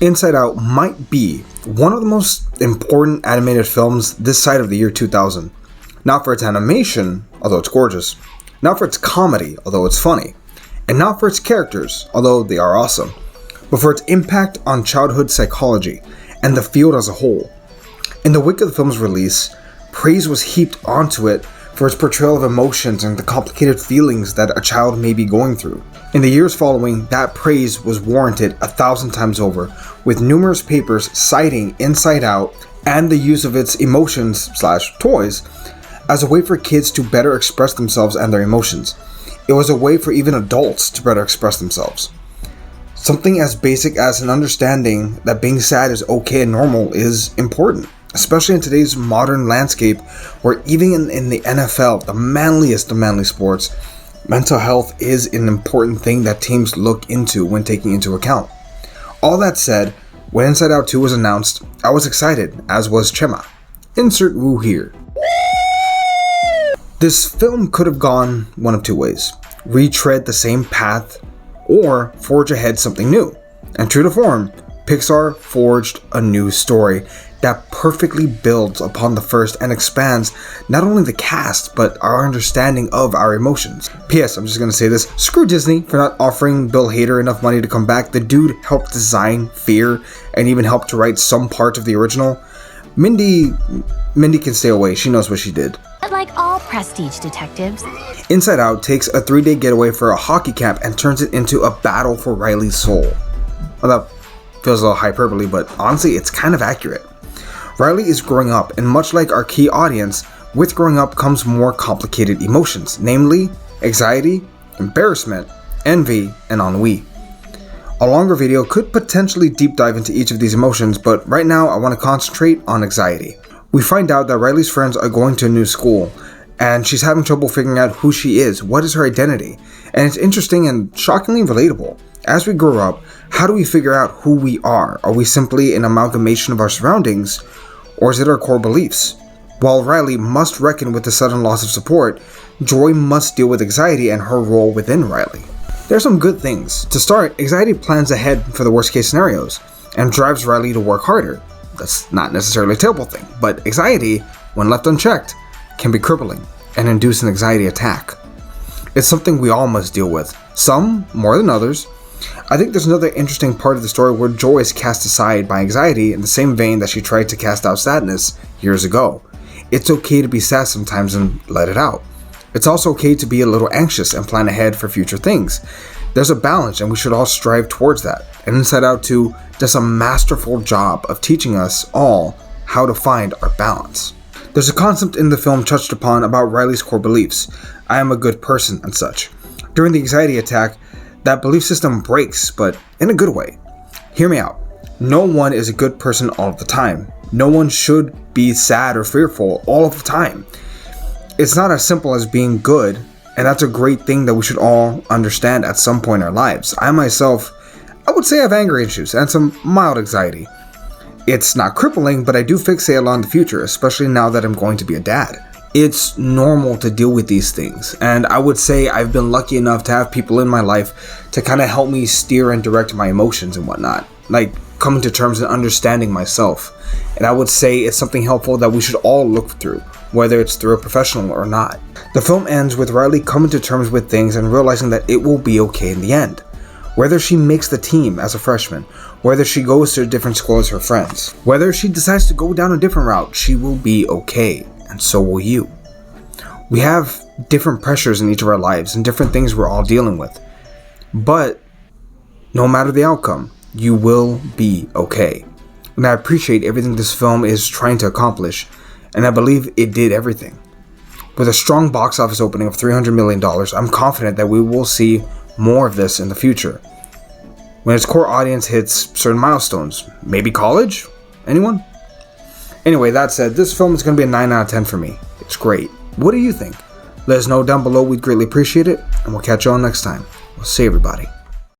Inside Out might be one of the most important animated films this side of the year 2000. Not for its animation, although it's gorgeous, not for its comedy, although it's funny, and not for its characters, although they are awesome, but for its impact on childhood psychology and the field as a whole. In the wake of the film's release, praise was heaped onto it for its portrayal of emotions and the complicated feelings that a child may be going through. In the years following, that praise was warranted 1,000 times over, with numerous papers citing Inside Out and the use of its emotions/toys as a way for kids to better express themselves and their emotions. It was a way for even adults to better express themselves. Something as basic as an understanding that being sad is okay and normal is important, especially in today's modern landscape where even in the NFL, the manliest of manly sports, mental health is an important thing that teams look into when taking into account. All that said, when Inside Out 2 was announced, I was excited, as was Chema. Insert woo here. This film could have gone one of two ways: retread the same path or forge ahead something new. And true to form, Pixar forged a new story that perfectly builds upon the first and expands not only the cast, but our understanding of our emotions. P.S. I'm just gonna say this, screw Disney for not offering Bill Hader enough money to come back. The dude helped design Fear and even helped to write some parts of the original. Mindy can stay away, she knows what she did. Like all prestige detectives, Inside Out takes a 3-day getaway for a hockey camp and turns it into a battle for Riley's soul. Well, that feels a little hyperbole, but honestly, it's kind of accurate. Riley is growing up, and much like our key audience, with growing up comes more complicated emotions, namely anxiety, embarrassment, envy, and ennui. A longer video could potentially deep dive into each of these emotions, but right now I want to concentrate on anxiety. We find out that Riley's friends are going to a new school, and she's having trouble figuring out who she is, what is her identity, and it's interesting and shockingly relatable. As we grow up, how do we figure out who we are? Are we simply an amalgamation of our surroundings, or is it our core beliefs? While Riley must reckon with the sudden loss of support, Joy must deal with anxiety and her role within Riley. There are some good things. To start, anxiety plans ahead for the worst case scenarios, and drives Riley to work harder. That's not necessarily a terrible thing, but anxiety, when left unchecked, can be crippling and induce an anxiety attack. It's something we all must deal with, some more than others. I think there's another interesting part of the story where Joy is cast aside by anxiety in the same vein that she tried to cast out sadness years ago. It's okay to be sad sometimes and let it out. It's also okay to be a little anxious and plan ahead for future things. There's a balance, and we should all strive towards that. And Inside Out 2 does a masterful job of teaching us all how to find our balance. There's a concept in the film touched upon about Riley's core beliefs. I am a good person and such. During the anxiety attack, that belief system breaks, but in a good way. Hear me out. No one is a good person all of the time. No one should be sad or fearful all of the time. It's not as simple as being good, and that's a great thing that we should all understand at some point in our lives. I myself, I would say I have anger issues and some mild anxiety. It's not crippling, but I do fixate a lot on the future, especially now that I'm going to be a dad. It's normal to deal with these things, and I would say I've been lucky enough to have people in my life to kind of help me steer and direct my emotions and whatnot, like coming to terms and understanding myself. And I would say it's something helpful that we should all look through, whether it's through a professional or not. The film ends with Riley coming to terms with things and realizing that it will be okay in the end. Whether she makes the team as a freshman, whether she goes to a different school as her friends, whether she decides to go down a different route, she will be okay, and so will you. We have different pressures in each of our lives and different things we're all dealing with. But no matter the outcome, you will be okay. And I appreciate everything this film is trying to accomplish, and I believe it did everything. With a strong box office opening of $300 million, I'm confident that we will see more of this in the future. When its core audience hits certain milestones, maybe college? Anyone? Anyway, that said, this film is going to be a 9 out of 10 for me. It's great. What do you think? Let us know down below, we'd greatly appreciate it, and we'll catch you all next time. We'll see everybody.